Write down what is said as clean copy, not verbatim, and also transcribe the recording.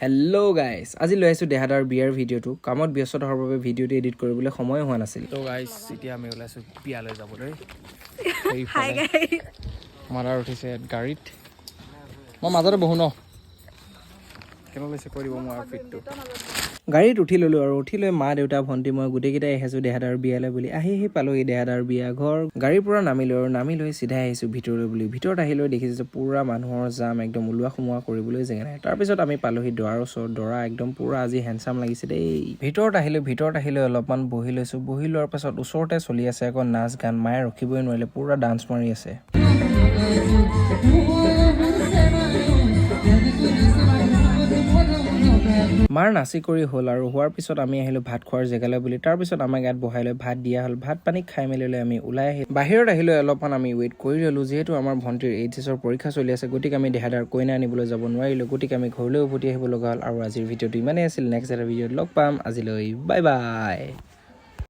hello' guys আজি লৈ আহিছোঁ দেহাদাৰ বিয়াৰ ভিডিঅ'টো কামত ব্যস্ত থকাৰ বাবে ভিডিঅ'টো এডিট কৰিবলৈ সময় হোৱা নাছিল তো গাইজ এতিয়া আমি ওলাইছোঁ বিয়ালৈ যাবলৈ মাদাৰ উঠিছে গাড়ীত মই মাজতে বহো ন কেনে লৈছে কৈ দিব মোৰ আউটফিটটো গাড়ীত উঠি ল'লোঁ আৰু উঠি লৈ মা দেউতা ভণ্টি মই গোটেইকেইটাই আহিছোঁ দেহাদাৰ বিয়ালৈ বুলি আহি পালোহি দেহাদাৰ বিয়া ঘৰ গাড়ীৰ পৰা নামিলোঁ আৰু নামি লৈ চিধাই আহিছোঁ ভিতৰলৈ বুলি ভিতৰত আহি লৈ দেখিছোঁ যে পুৰা মানুহৰ জাম একদম ওলোৱা সোমোৱা কৰিবলৈ জেগা নাই তাৰপিছত আমি পালোহি দৰাৰ ওচৰত দৰা একদম পুৰা আজি হেণ্ডচাম লাগিছে দেই ভিতৰত আহিলৈ অলপমান বহি লৈছোঁ বহি লোৱাৰ পাছত ওচৰতে চলি আছে আকৌ নাচ গান মায়ে ৰখিবই নোৱাৰিলে পুৰা ডান্স মাৰি আছে মাৰ নাচি কৰি হ'ল আৰু হোৱাৰ পিছত আমি আহিলোঁ ভাত খোৱাৰ জেগালৈ বুলি তাৰপিছত আমাক ইয়াত বহাই লৈ ভাত দিয়া হ'ল ভাত পানী খাই মেলি লৈ আমি ওলাই আহিলোঁ বাহিৰত আহিলৈ অলপমান আমি ৱেইট কৰি ল'লোঁ যিহেতু আমাৰ ভণ্টিৰ এইচএছৰ পৰীক্ষা চলি আছে গতিকে আমি দেহাদাৰ কইনা আনিবলৈ যাব নোৱাৰিলোঁ গতিকে আমি ঘৰলৈ উভতি আহিব লগা হ'ল আৰু আজিৰ ভিডিঅ'টো ইমানেই আছিল নেক্সট এটা ভিডিঅ'ত লগ পাম আজিলৈ বাই বাই